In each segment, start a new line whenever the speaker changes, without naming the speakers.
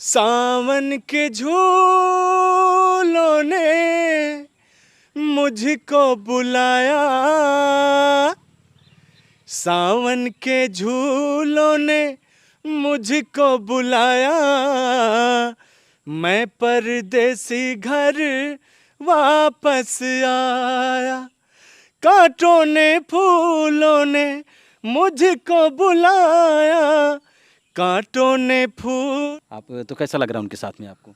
सावन के झूलों ने मुझको बुलाया। सावन के झूलों ने मुझको बुलाया। मैं परदेसी घर वापस आया। कांटों ने फूलों ने मुझको बुलाया। कांटों ने फूल।
आप तो कैसा लग रहा है उनके साथ में आपको?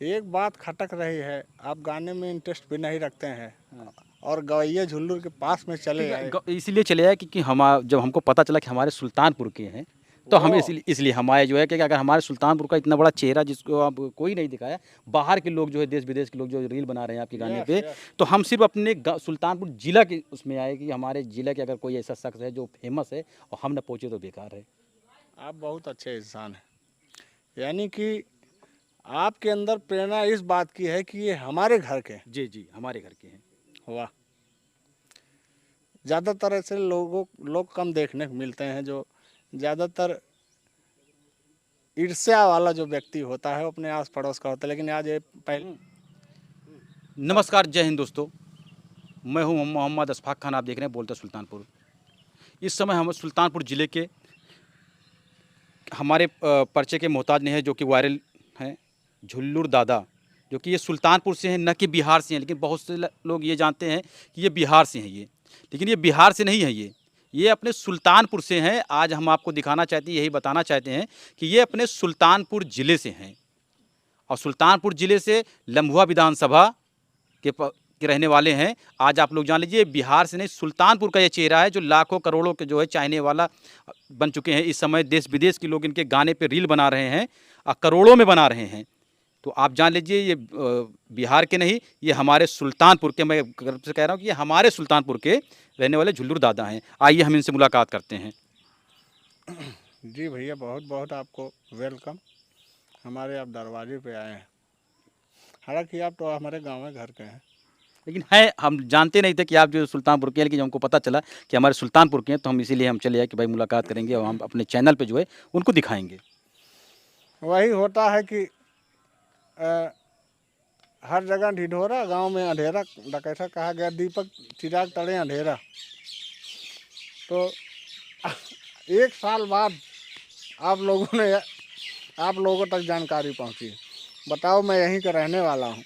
एक बात खटक रही है, आप गाने में इंटरेस्ट भी नहीं रखते हैं
हाँ।
और गवैया झुल्लू के पास में चले आए।
इसीलिए चले आए क्योंकि हम जब हमको पता चला कि हमारे सुल्तानपुर के हैं तो हम
वो
इसलिए हमारे जो है कि अगर हमारे सुल्तानपुर का इतना बड़ा चेहरा जिसको अब कोई नहीं दिखाया, बाहर के लोग जो है देश विदेश के लोग जो रील बना रहे हैं आपके गाने
यस
पे,
यस
तो हम सिर्फ अपने सुल्तानपुर जिला के उसमें आए कि हमारे जिला के अगर कोई ऐसा शख्स है जो फेमस है और हम न पहुँचे तो बेकार है।
आप बहुत अच्छे इंसान हैं। यानी कि आपके अंदर प्रेरणा इस बात की है कि ये हमारे घर के हैं।
जी जी, हमारे घर के हैं।
वाह। ज़्यादातर ऐसे लोग कम देखने को मिलते हैं जो ज़्यादातर ईर्ष्या वाला जो व्यक्ति होता है वो अपने आस पड़ोस का होता है, लेकिन आज ये पहले
नमस्कार, जय हिंद दोस्तों। मैं हूं मोहम्मद अशफाक खान, आप देख रहे हैं बोलते सुल्तानपुर। इस समय हम सुल्तानपुर ज़िले के हमारे पर्चे के मोहताज नहीं है जो कि वायरल हैं, झुल्लुर दादा, जो कि ये सुल्तानपुर से हैं, न कि बिहार से हैं। लेकिन बहुत से लोग ये जानते हैं कि ये बिहार से हैं ये, लेकिन ये बिहार से नहीं है। ये अपने सुल्तानपुर से हैं। आज हम आपको दिखाना चाहते हैं, यही बताना चाहते हैं कि ये अपने सुल्तानपुर ज़िले से हैं और सुल्तानपुर ज़िले से लम्हुआ विधानसभा के रहने वाले हैं। आज आप लोग जान लीजिए, बिहार से नहीं, सुल्तानपुर का ये चेहरा है जो लाखों करोड़ों के जो है चाहने वाला बन चुके हैं। इस समय देश विदेश के लोग इनके गाने पे रील बना रहे हैं और करोड़ों में बना रहे हैं। तो आप जान लीजिए ये बिहार के नहीं, ये हमारे सुल्तानपुर के, मैं गर्व से कह रहा हूँ कि ये हमारे सुल्तानपुर के रहने वाले झुल्लुर दादा हैं। आइए हम इनसे मुलाकात करते हैं।
जी भैया, बहुत बहुत आपको वेलकम। हमारे आप दरवाजे पे आए हैं। हालांकि आप तो हमारे गांव में घर के हैं।
लेकिन है, हम जानते नहीं थे कि आप जो सुल्तानपुर के हैं, लेकिन जब हमको पता चला कि हमारे सुल्तानपुर के हैं तो हम इसीलिए हम चले आए कि भाई मुलाकात करेंगे और हम अपने चैनल पे जो है उनको दिखाएंगे।
वही होता है कि अ, हर जगह ढिढोरा, गांव में अंधेरा। कैसा कहा गया, दीपक चिराग तले अंधेरा। तो एक साल बाद आप लोगों तक जानकारी पहुंची। बताओ, मैं यहीं का रहने वाला हूं।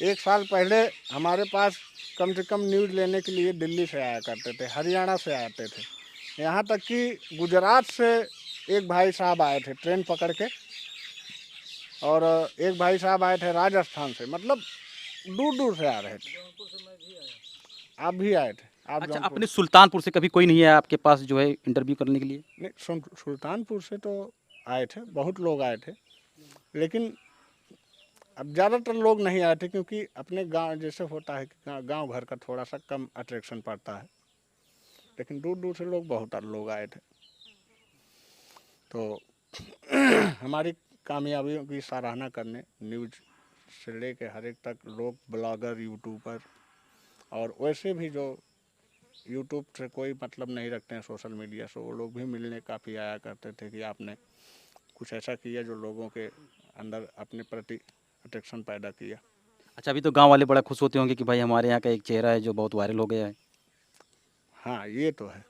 एक साल पहले हमारे पास कम से कम न्यूज़ लेने के लिए दिल्ली से आया करते थे, हरियाणा से आते थे, यहाँ तक कि गुजरात से एक भाई साहब आए थे ट्रेन पकड़ के, और एक भाई साहब आए थे राजस्थान से। मतलब दूर दूर से आ रहे थे। आप भी आए थे। आप
अच्छा,
जौनपुर
अपने सुल्तानपुर से कभी कोई नहीं आया आपके पास जो है इंटरव्यू करने के लिए?
नहीं, सुल्तानपुर से तो आए थे, बहुत लोग आए थे, लेकिन अब ज़्यादातर लोग नहीं आए थे क्योंकि अपने गांव जैसे होता है कि गांव घर का थोड़ा सा कम अट्रैक्शन पड़ता है। लेकिन दूर दूर से बहुत लोग आए थे। तो हमारी कामयाबियों की सराहना करने न्यूज़ से लेके हर एक तक लोग, ब्लॉगर, यूट्यूबर, और वैसे भी जो यूट्यूब से कोई मतलब नहीं रखते हैं, सोशल मीडिया से, वो लोग भी मिलने काफ़ी आया करते थे कि आपने कुछ ऐसा किया जो लोगों के अंदर अपने प्रति अट्रैक्शन पैदा किया।
अच्छा, अभी तो गांव वाले बड़ा खुश होते होंगे कि भाई हमारे यहाँ का एक चेहरा है जो बहुत वायरल हो गया है।
हाँ, ये तो है।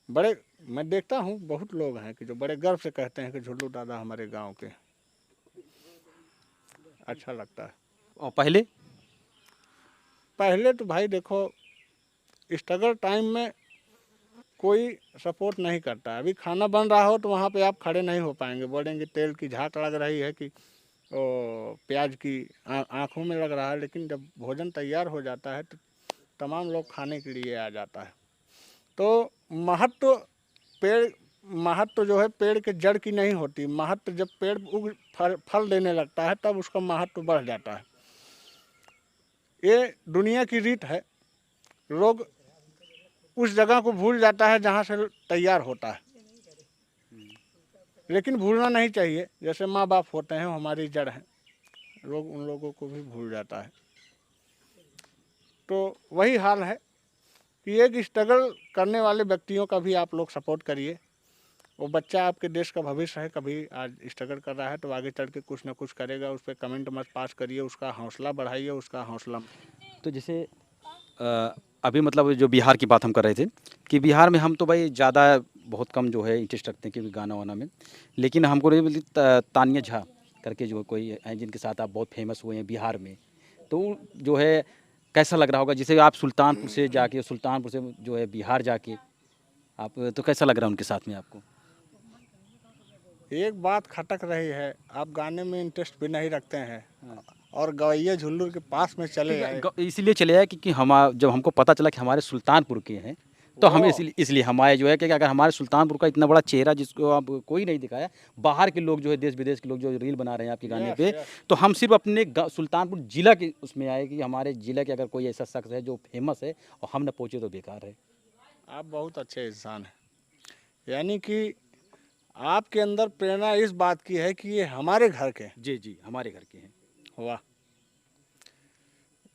बड़े मैं देखता हूँ बहुत लोग हैं कि जो बड़े गर्व से कहते हैं कि झुल्लू दादा हमारे गांव के हैं। अच्छा लगता है।
और पहले
पहले तो भाई देखो, स्ट्रगल टाइम में कोई सपोर्ट नहीं करता है। अभी खाना बन रहा हो तो वहाँ पे आप खड़े नहीं हो पाएंगे, बोलेंगे तेल की झाग लग रही है कि प्याज की आँखों में लग रहा है। लेकिन जब भोजन तैयार हो जाता है तो तमाम लोग खाने के लिए आ जाता है। तो पेड़ महत्व जो है पेड़ के जड़ की नहीं होती। महत्व जब पेड़ फल देने लगता है तब उसका महत्व बढ़ जाता है। ये दुनिया की रीत है। लोग उस जगह को भूल जाता है जहाँ से तैयार होता है, लेकिन भूलना नहीं चाहिए। जैसे माँ बाप होते हैं, हमारी जड़ हैं, लोग उन लोगों को भी भूल जाता है। तो वही हाल है कि एक स्ट्रगल करने वाले व्यक्तियों का भी आप लोग सपोर्ट करिए। वो बच्चा आपके देश का भविष्य है। कभी आज स्ट्रगल कर रहा है तो आगे चल के कुछ ना कुछ करेगा। उस पर कमेंट मत पास करिए, उसका हौसला बढ़ाइए, उसका हौसला।
तो जैसे अभी मतलब जो बिहार की बात हम कर रहे थे कि बिहार में हम तो भाई ज़्यादा बहुत कम जो है इंटरेस्ट रखते हैं कि गाना वाना में, लेकिन हमको नहीं मिली तानिया झा करके जो कोई हैं जिनके साथ आप बहुत फेमस हुए हैं बिहार में, तो जो है कैसा लग रहा होगा जिसे आप सुल्तानपुर से जो है बिहार जाके आप, तो कैसा लग रहा है उनके साथ में आपको?
एक बात खटक रही है, आप गाने में इंटरेस्ट भी नहीं रखते हैं और गवैया झुल्लू के पास में चले आए।
इसीलिए चले आए क्योंकि हम जब हमको पता चला कि हमारे सुल्तानपुर के हैं, तो हम इसलिए हमारे जो है कि अगर हमारे सुल्तानपुर का इतना बड़ा चेहरा जिसको आप कोई नहीं दिखाया, बाहर के लोग जो है देश विदेश के लोग जो रील बना रहे हैं आपके गाने पे, तो हम सिर्फ अपने सुल्तानपुर जिला के उसमें आए कि हमारे जिला के अगर कोई ऐसा शख्स है जो फेमस है और हम न पहुँचे तो बेकार है।
आप बहुत अच्छे इंसान हैं, यानी कि आपके अंदर प्रेरणा इस बात की है कि ये हमारे घर के।
जी हमारे घर के हैं।
वाह।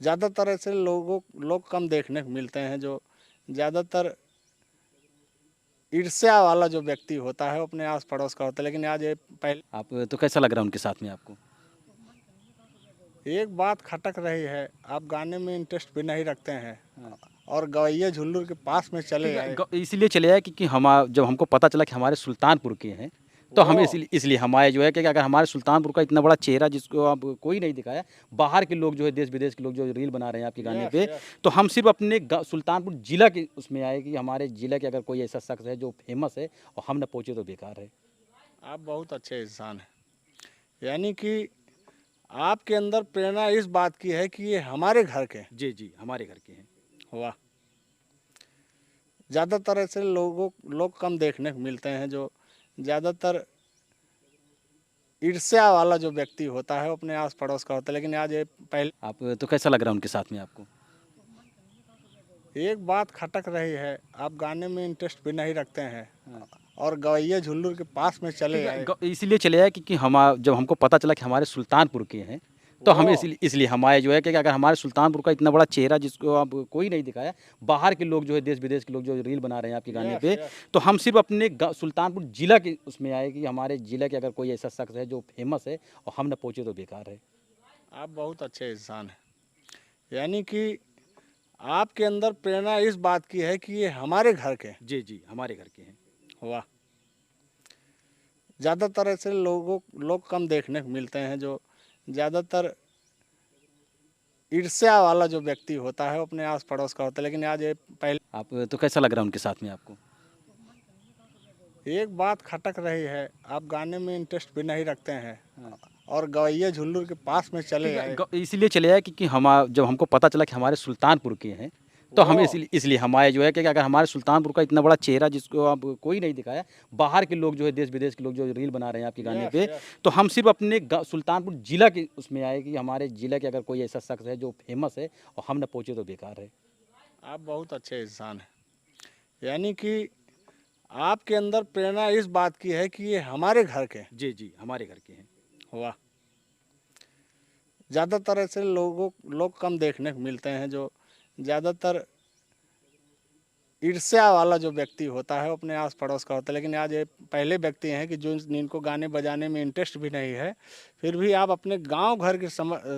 ज़्यादातर ऐसे लोग कम देखने को मिलते हैं जो ज़्यादातर ईर्ष्या वाला जो व्यक्ति होता है वो अपने आस पड़ोस का होता है। लेकिन आज ये पहले
आप, तो कैसा लग रहा है उनके साथ में आपको?
एक बात खटक रही है, आप गाने में इंटरेस्ट भी नहीं रखते हैं और गवैया झुल्लू के पास में चले आए।
इसीलिए चले आए क्योंकि हम जब हमको पता चला कि हमारे सुल्तानपुर के हैं, तो हम इसलिए हमारे जो है कि अगर हमारे सुल्तानपुर का इतना बड़ा चेहरा जिसको आप कोई नहीं दिखाया, बाहर के लोग जो है देश विदेश के लोग जो रील बना रहे हैं आपके गाने पे, तो हम सिर्फ अपने सुल्तानपुर जिला के उसमें आए कि हमारे जिला के अगर कोई ऐसा शख्स है जो फेमस है और हम न पहुँचे तो बेकार है।
आप बहुत अच्छे इंसान हैं, यानी कि आपके अंदर प्रेरणा इस बात की है कि ये हमारे घर के।
जी हमारे घर के हैं।
वाह। ज़्यादातर ऐसे लोग कम देखने को मिलते हैं जो ज़्यादातर ईर्ष्या वाला जो व्यक्ति होता है वो अपने आस पड़ोस का होता है। लेकिन आज ये पहले
आप, तो कैसा लग रहा है उनके साथ में आपको?
एक बात खटक रही है, आप गाने में इंटरेस्ट भी नहीं रखते हैं और गवैया झुल्लू के पास में चले आए।
इसीलिए चले आए क्योंकि हम जब हमको पता चला कि हमारे सुल्तानपुर के हैं, तो हम इसलिए हमारे जो है कि अगर हमारे सुल्तानपुर का इतना बड़ा चेहरा जिसको आप कोई नहीं दिखाया, बाहर के लोग जो है देश विदेश के लोग जो रील बना रहे हैं आपके गाने पे, तो हम सिर्फ अपने सुल्तानपुर जिला के उसमें आए कि हमारे जिला के अगर कोई ऐसा शख्स है जो फेमस है और हम न पहुँचे तो बेकार है।
आप बहुत अच्छे इंसान हैं, यानी कि आपके अंदर प्रेरणा इस बात की है कि ये हमारे घर के।
जी हमारे घर के हैं।
वाह। ज़्यादातर ऐसे लोग कम देखने को मिलते हैं जो ज़्यादातर ईर्ष्या वाला जो व्यक्ति होता है वो अपने आस पड़ोस का होता है। लेकिन आज ये पहले
आप, तो कैसा लग रहा है उनके साथ में आपको?
एक बात खटक रही है, आप गाने में इंटरेस्ट भी नहीं रखते हैं और गवैया झुल्लू के पास में चले आए।
इसीलिए चले आए क्योंकि हम जब हमको पता चला कि हमारे सुल्तानपुर के हैं, तो हम इसलिए हमारे जो है कि अगर हमारे सुल्तानपुर का इतना बड़ा चेहरा जिसको आप कोई नहीं दिखाया, बाहर के लोग जो है देश विदेश के लोग जो रील बना रहे हैं आपके गाने पे, तो हम सिर्फ अपने सुल्तानपुर जिला के उसमें आए कि हमारे जिला के अगर कोई ऐसा शख्स है जो फेमस है और हम न पहुँचे तो बेकार है।
आप बहुत अच्छे इंसान हैं, यानी कि आपके अंदर प्रेरणा इस बात की है कि ये हमारे घर के।
जी हमारे घर के हैं।
वाह। ज़्यादातर ऐसे लोग कम देखने को मिलते हैं जो ज़्यादातर ईर्ष्या वाला जो व्यक्ति होता है वो अपने आस पड़ोस का होता है। लेकिन आज ये पहले व्यक्ति हैं कि जिनको गाने बजाने में इंटरेस्ट भी नहीं है, फिर भी आप अपने गांव घर के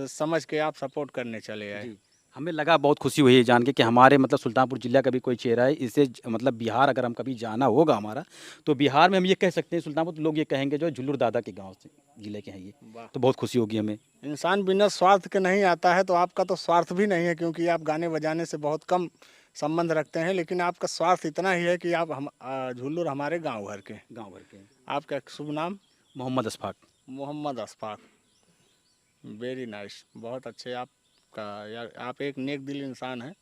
समझ के आप सपोर्ट करने चले आए।
हमें लगा बहुत खुशी हुई है जान के कि हमारे मतलब सुल्तानपुर जिला का भी कोई चेहरा है। इससे मतलब बिहार अगर हम कभी जाना होगा हमारा, तो बिहार में हम ये कह सकते हैं सुल्तानपुर, तो लोग ये कहेंगे जो झुल्लुर दादा के गांव से जिले के हैं ये, तो बहुत खुशी होगी हमें।
इंसान बिना स्वार्थ के नहीं आता है, तो आपका तो स्वार्थ भी नहीं है क्योंकि आप गाने बजाने से बहुत कम संबंध रखते हैं। लेकिन आपका स्वार्थ इतना ही है कि आप झुल्लुर हमारे गाँव भर के। आपका शुभ नाम?
मोहम्मद अशफाक।
मोहम्मद अशफाक, वेरी नाइस, बहुत अच्छे। यार आप एक नेक दिल इंसान हैं।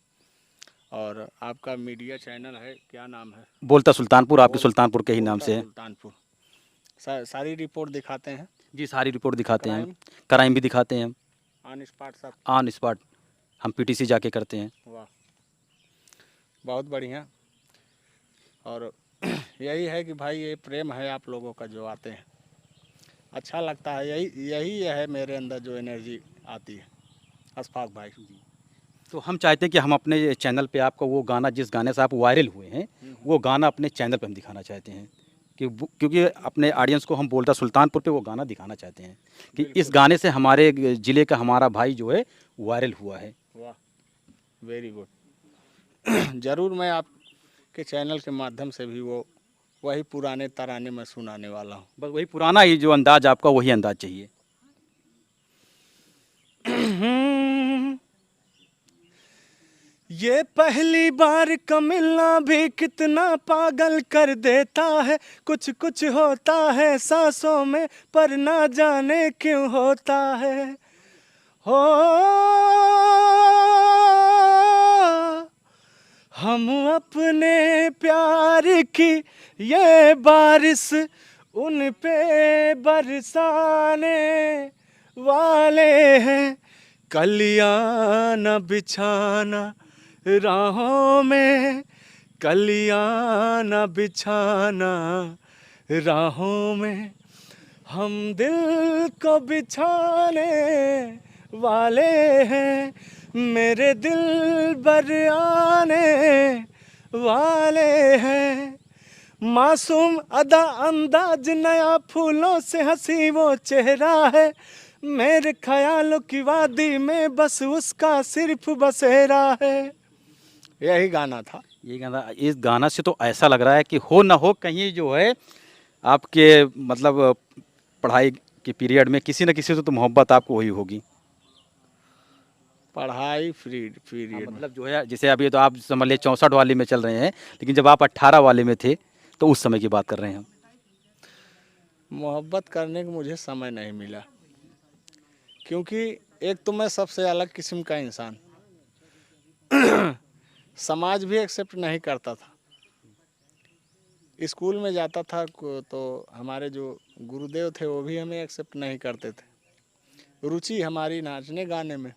और आपका मीडिया चैनल है, क्या नाम है?
बोलता सुल्तानपुर, आपके सुल्तानपुर के ही नाम से है।
सुल्तानपुर। सारी रिपोर्ट दिखाते हैं?
जी सारी रिपोर्ट दिखाते हैं, क्राइम भी दिखाते हैं,
ऑन स्पॉट सब?
ऑन स्पॉट हम पीटीसी जाके करते हैं।
वाह, बहुत बढ़िया। और यही है कि भाई ये प्रेम है आप लोगों का जो आते हैं, अच्छा लगता है। यही है मेरे अंदर जो एनर्जी आती है। अशफाक भाई,
तो हम चाहते हैं कि हम अपने चैनल पे आपको वो गाना, जिस गाने से आप वायरल हुए हैं, वो गाना अपने चैनल पे हम दिखाना चाहते हैं क्योंकि अपने ऑडियंस को हम बोलता सुल्तानपुर पे वो गाना दिखाना चाहते हैं कि इस गाने से हमारे ज़िले का हमारा भाई जो है वायरल हुआ है।
वाह, वेरी गुड। ज़रूर मैं आपके चैनल के माध्यम से भी वो वही पुराने तराने में सुनाने वाला हूँ।
बस वही पुराना ही जो अंदाज आपका वही अंदाज चाहिए।
ये पहली बार का मिलना भी कितना पागल कर देता है, कुछ कुछ होता है सांसों में पर ना जाने क्यों होता है। हो हम अपने प्यार की ये बारिश उन पे बरसाने वाले हैं, कलियां न बिछाना राहों में, कलियां न बिछाना राहों में, हम दिल को बिछाने वाले हैं, मेरे दिल बर आने वाले हैं। मासूम अदा अंदाज नया फूलों से हंसी वो चेहरा है, मेरे ख्यालों की वादी में बस उसका सिर्फ बसेरा है। यही गाना था।
ये गाना, इस गाना से तो ऐसा लग रहा है कि हो ना हो कहीं जो है आपके मतलब पढ़ाई के पीरियड में किसी न किसी से तो मोहब्बत आपको हुई होगी।
पढ़ाई पीरियड में
मतलब जो है जैसे अभी तो आप समझ लिए 64 वाले में चल रहे हैं, लेकिन जब आप 18 वाले में थे तो उस समय की बात कर रहे हैं हम।
मोहब्बत करने का मुझे समय नहीं मिला, क्योंकि एक तो मैं सबसे अलग किस्म का इंसान, समाज भी एक्सेप्ट नहीं करता था। स्कूल में जाता था तो हमारे जो गुरुदेव थे वो भी हमें एक्सेप्ट नहीं करते थे। रुचि हमारी नाचने गाने में,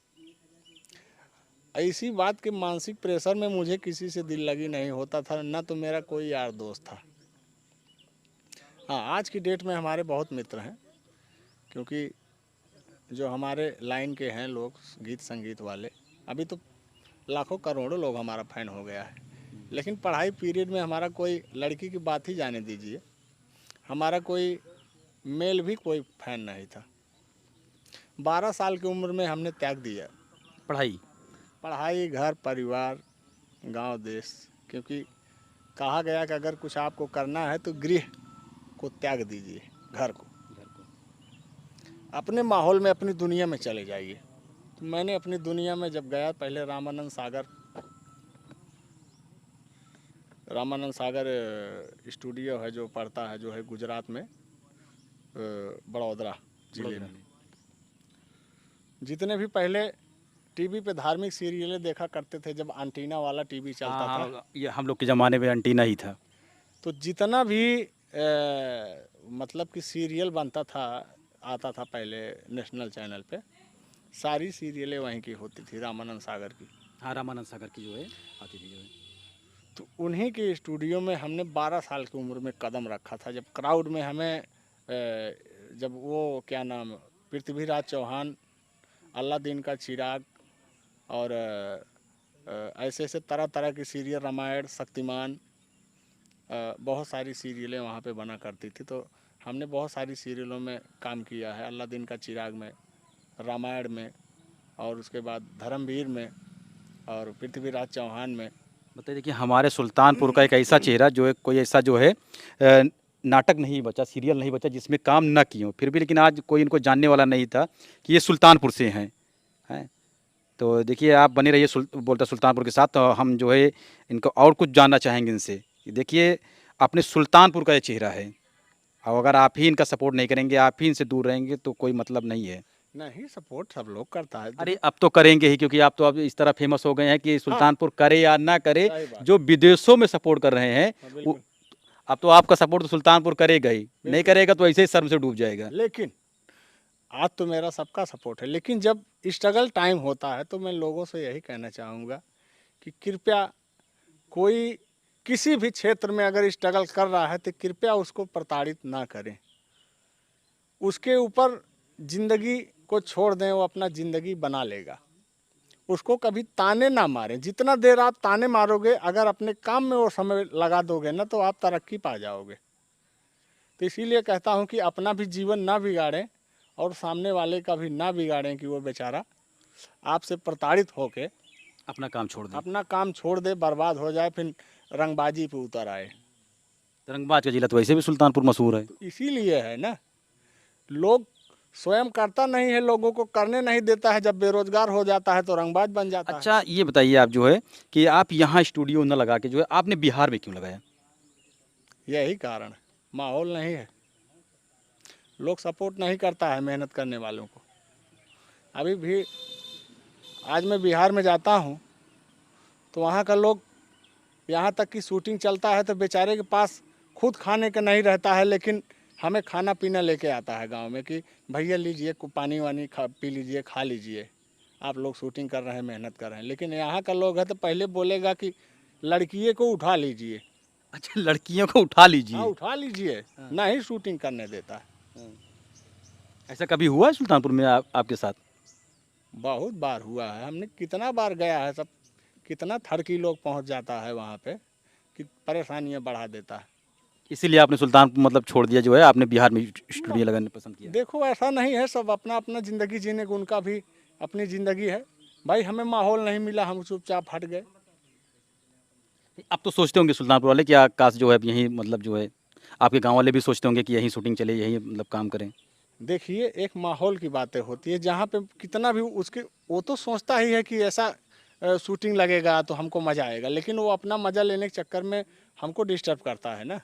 ऐसी बात के मानसिक प्रेशर में मुझे किसी से दिल लगी नहीं होता था, ना तो मेरा कोई यार दोस्त था। हाँ, आज की डेट में हमारे बहुत मित्र हैं, क्योंकि जो हमारे लाइन के हैं लोग गीत संगीत वाले, अभी तो लाखों करोड़ों लोग हमारा फैन हो गया है। लेकिन पढ़ाई पीरियड में हमारा कोई लड़की की बात ही जाने दीजिए, हमारा कोई मेल भी कोई फैन नहीं था। 12 साल की उम्र में हमने त्याग दिया पढ़ाई, घर परिवार, गांव देश, क्योंकि कहा गया कि अगर कुछ आपको करना है तो गृह को त्याग दीजिए, घर को, अपने माहौल में अपनी दुनिया में चले जाइए। तो मैंने अपनी दुनिया में जब गया, पहले रामानंद सागर स्टूडियो है जो पड़ता है, जो है गुजरात में, बड़ौदरा जिले में। जितने भी पहले टीवी पे धार्मिक सीरियलें देखा करते थे, जब एंटीना वाला टीवी चलता था,
ये हम लोग के ज़माने में एंटीना ही था।
तो जितना भी मतलब कि सीरियल बनता था, आता था पहले नेशनल चैनल पे, सारी सीरियलें वहीं की होती थी, रामानंद सागर की।
हाँ, रामानंद सागर की जो है आती थी जो है।
तो उन्हीं के स्टूडियो में हमने 12 साल की उम्र में कदम रखा था, जब क्राउड में हमें जब वो क्या नाम, पृथ्वीराज चौहान, अल्लादीन का चिराग और ऐसे ऐसे तरह तरह की सीरियल, रामायण, शक्तिमान, बहुत सारी सीरियलें वहाँ पे बना करती थी। तो हमने बहुत सारी सीरियलों में काम किया है, अल्लादीन का चिराग में, रामायण में, और उसके बाद धर्मवीर में, और पृथ्वीराज चौहान में।
बताइए कि हमारे सुल्तानपुर का एक ऐसा चेहरा जो है, कोई ऐसा जो है नाटक नहीं बचा, सीरियल नहीं बचा जिसमें काम न किए हों, फिर भी लेकिन आज कोई इनको जानने वाला नहीं था कि ये सुल्तानपुर से हैं। तो देखिए, आप बने रहिए बोलता सुल्तानपुर के साथ, तो हम जो है इनको और कुछ जानना चाहेंगे इनसे कि देखिए अपने सुल्तानपुर का ये चेहरा है, और अगर आप ही इनका सपोर्ट नहीं करेंगे, आप ही इनसे दूर रहेंगे तो कोई मतलब नहीं है।
नहीं, सपोर्ट सब लोग करता है।
अरे अब तो करेंगे ही, क्योंकि आप तो अब इस तरह फेमस हो गए हैं कि सुल्तानपुर करे या ना करे, जो विदेशों में सपोर्ट कर रहे हैं, अब तो आपका सपोर्ट तो सुल्तानपुर करेगा ही, नहीं करेगा तो ऐसे ही शर्म से डूब जाएगा।
लेकिन आज तो मेरा सबका सपोर्ट है, लेकिन जब स्ट्रगल टाइम होता है तो मैं लोगों से यही कहना चाहूँगा कि कृपया कोई किसी भी क्षेत्र में अगर स्ट्रगल कर रहा है तो कृपया उसको प्रताड़ित ना करें, उसके ऊपर ज़िंदगी को छोड़ दें, वो अपना ज़िंदगी बना लेगा। उसको कभी ताने ना मारें, जितना देर आप ताने मारोगे, अगर अपने काम में वो समय लगा दोगे ना, तो आप तरक्की पा जाओगे। तो इसीलिए कहता हूँ कि अपना भी जीवन ना बिगाड़ें और सामने वाले का भी ना बिगाड़ें कि वो बेचारा आपसे प्रताड़ित होके
अपना काम छोड़ दें।
अपना काम छोड़ दे, बर्बाद हो जाए, फिर रंगबाजी पे उतर आए।
रंगबाज का जिला तो वैसे भी सुल्तानपुर मशहूर है।
तो इसीलिए है ना, लोग स्वयं करता नहीं है, लोगों को करने नहीं देता है, जब बेरोजगार हो जाता है तो रंगबाज बन जाता है।
अच्छा ये बताइए आप जो है कि आप यहाँ स्टूडियो न लगा के जो है आपने बिहार में क्यों लगाया?
यही कारण है, माहौल नहीं है, लोग सपोर्ट नहीं करता है मेहनत करने वालों को। अभी भी आज मैं बिहार में जाता हूँ तो वहाँ का लोग, यहाँ तक कि शूटिंग चलता है तो बेचारे के पास खुद खाने का नहीं रहता है, लेकिन हमें खाना पीना लेके आता है गांव में कि भैया लीजिए, पानी वानी पी लीजिए, खा लीजिए, आप लोग शूटिंग कर रहे हैं, मेहनत कर रहे हैं। लेकिन यहाँ का लोग है तो पहले बोलेगा कि लड़किए को उठा लीजिए।
अच्छा लड़कियों को उठा लीजिए।
हाँ, उठा लीजिए, नहीं शूटिंग करने देता है।
ऐसा कभी हुआ है सुल्तानपुर में आपके साथ?
बहुत बार हुआ है, हमने कितना बार गया है, सब कितना थड़की लोग पहुँच जाता है वहाँ पे कि परेशानियाँ बढ़ा देता है।
इसीलिए आपने सुल्तानपुर मतलब छोड़ दिया, जो है आपने बिहार में स्टूडियो लगाने पसंद किया?
देखो ऐसा नहीं है, सब अपना अपना ज़िंदगी जीने को, उनका भी अपनी ज़िंदगी है। भाई हमें माहौल नहीं मिला, हम चुपचाप हट गए।
अब तो सोचते होंगे सुल्तानपुर वाले कि आकाश जो है यहीं मतलब जो है आपके गांव वाले भी सोचते होंगे कि यहीं शूटिंग चले, यहीं मतलब काम करें।
देखिए एक माहौल की बातें होती है, जहाँ पे कितना भी उसके, वो तो सोचता ही है कि ऐसा शूटिंग लगेगा तो हमको मज़ा आएगा, लेकिन वो अपना मज़ा लेने के चक्कर में हमको डिस्टर्ब करता है ना।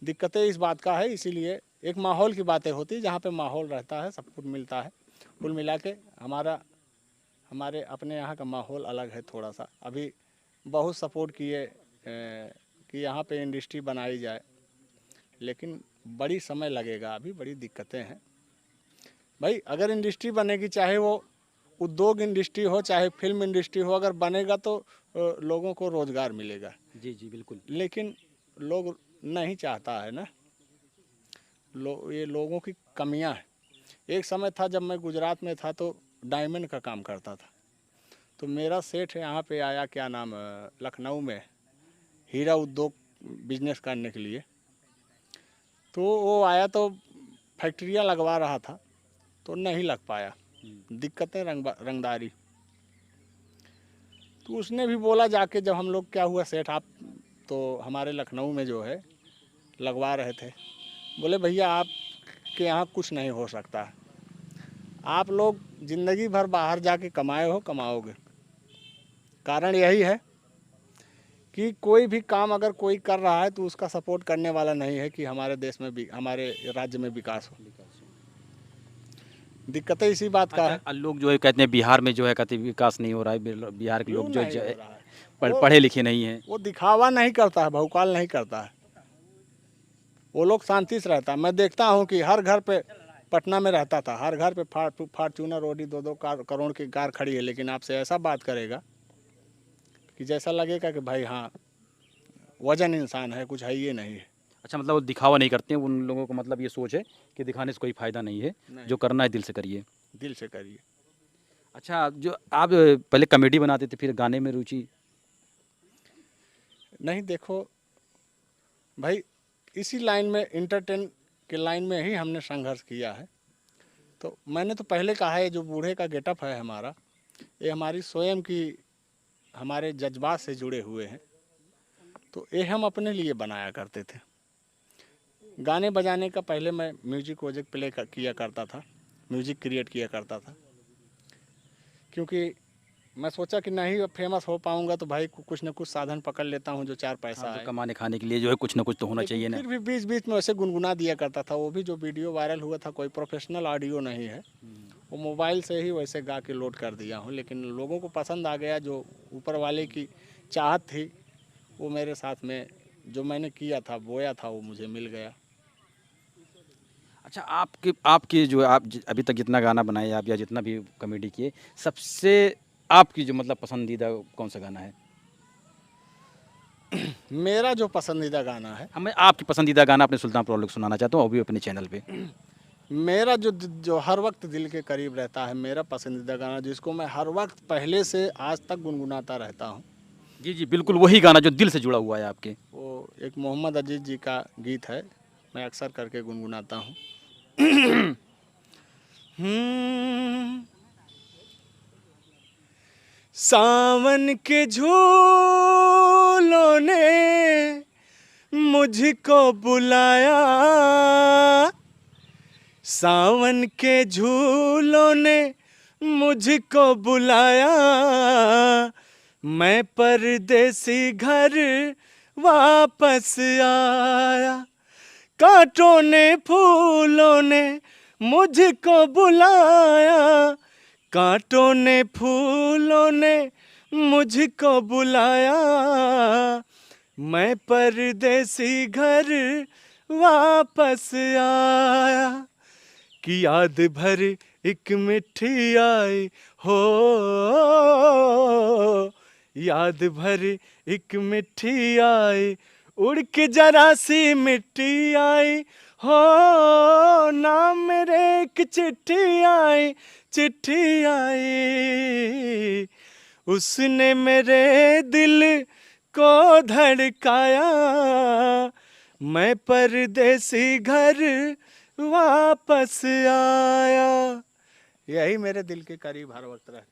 दिक्कतें इस बात का है, इसीलिए एक माहौल की बातें होती है, जहाँ पे माहौल रहता है सब कुछ मिलता है। कुल मिला के हमारे अपने यहाँ का माहौल अलग है थोड़ा सा। अभी बहुत सपोर्ट किए कि यहाँ पे इंडस्ट्री बनाई जाए, लेकिन बड़ी समय लगेगा, अभी बड़ी दिक्कतें हैं। भाई अगर इंडस्ट्री बनेगी, चाहे वो उद्योग इंडस्ट्री हो, चाहे फिल्म इंडस्ट्री हो, अगर बनेगा तो लोगों को रोज़गार मिलेगा।
जी जी बिल्कुल।
लेकिन लोग नहीं चाहता है ना, ये लोगों की कमियां हैं। एक समय था जब मैं गुजरात में था तो डायमंड का काम करता था, तो मेरा सेठ यहाँ पे आया, क्या नाम, लखनऊ में हीरा उद्योग बिजनेस करने के लिए। तो वो आया तो फैक्ट्रियाँ लगवा रहा था तो नहीं लग पाया, दिक्कतें रंगदारी। तो उसने भी बोला जाके, जब हम लोग, क्या हुआ सेठ आप तो हमारे लखनऊ में जो है लगवा रहे थे, बोले भैया आपके यहाँ कुछ नहीं हो सकता, आप लोग ज़िंदगी भर बाहर जाके कमाए हो, कमाओगे। कारण यही है कि कोई भी काम अगर कोई कर रहा है तो उसका सपोर्ट करने वाला नहीं है कि हमारे देश में भी, हमारे राज्य में विकास हो। दिक्कतें इसी बात का है।
अच्छा, लोग जो है कहते हैं बिहार में जो है कहते हैं विकास नहीं हो रहा है, बिहार के लोग जो
नहीं हो
है
रहा है?
पढ़े लिखे नहीं हैं।
वो दिखावा नहीं करता है, भौकाल नहीं करता है, वो लोग शांति से रहता है। मैं देखता हूँ कि हर घर पे, पटना में रहता था, हर घर पे फार्चूनर ऑडी 2-2 करोड़ की कार खड़ी है, लेकिन आपसे ऐसा बात करेगा कि जैसा लगेगा कि भाई हाँ वजन इंसान है, कुछ है ये नहीं है।
अच्छा मतलब वो दिखावा नहीं करते हैं, उन लोगों को मतलब ये सोच है कि दिखाने से कोई फ़ायदा नहीं है,
नहीं।
जो करना है दिल से करिए।
दिल से करिए।
अच्छा जो आप पहले कॉमेडी बनाते थे, फिर गाने में रुचि?
नहीं देखो भाई, इसी लाइन में, इंटरटेन के लाइन में ही हमने संघर्ष किया है। तो मैंने तो पहले कहा है, जो बूढ़े का गेटअप है हमारा, ये हमारी स्वयं की, हमारे जज्बात से जुड़े हुए हैं। तो ये हम अपने लिए बनाया करते थे। गाने बजाने का पहले मैं म्यूजिक वोजिक प्ले किया करता था, म्यूजिक क्रिएट किया करता था, क्योंकि मैं सोचा कि नहीं फेमस हो पाऊंगा तो भाई कुछ न कुछ साधन पकड़ लेता हूँ जो 4 पैसा
हाँ, तो
आए।
कमाने खाने के लिए जो है कुछ ना कुछ तो होना
लेकिन
चाहिए ना।
फिर भी बीच बीच में वैसे गुनगुना दिया करता था। वो भी जो वीडियो वायरल हुआ था, कोई प्रोफेशनल ऑडियो नहीं है, वो मोबाइल से ही वैसे गा के लोड कर दिया हूँ। लेकिन लोगों को पसंद आ गया, जो ऊपर वाले की चाहत थी वो मेरे साथ में, जो मैंने किया था, बोया था, वो मुझे मिल गया।
अच्छा आपके जो आप अभी तक जितना गाना बनाए आप या जितना भी कॉमेडी किए, सबसे आपकी जो मतलब पसंदीदा कौन सा गाना है?
मेरा जो पसंदीदा गाना है,
मैं आपकी पसंदीदा गाना अपने सुल्तानपुर वालों को सुनाना चाहता हूँ, वो भी अपने चैनल पे।
मेरा जो हर वक्त दिल के करीब रहता है, मेरा पसंदीदा गाना, जिसको मैं हर वक्त पहले से आज तक गुनगुनाता रहता हूँ,
जी जी बिल्कुल, वही गाना जो दिल से जुड़ा हुआ है आपके।
वो एक मोहम्मद अजीज़ जी का गीत है, मैं अक्सर करके गुनगुनाता हूँ।
सावन के झूलों ने मुझको बुलाया, सावन के झूलों ने मुझको बुलाया, मैं परदेसी घर वापस आया। कांटों ने फूलों ने मुझको बुलाया, कांटों ने फूलों ने मुझको बुलाया, मैं परदेसी घर वापस आया। कि याद भर एक मिठी आई हो, याद भर एक मिठी आई, उड़ के जरा सी मिट्टी आई हो, नाम मेरे एक चिट्ठी आई, चिट्ठी आई, उसने मेरे दिल को धड़काया, मैं परदेसी घर वापस आया। यही मेरे दिल के करीब हर वक्त रहता है।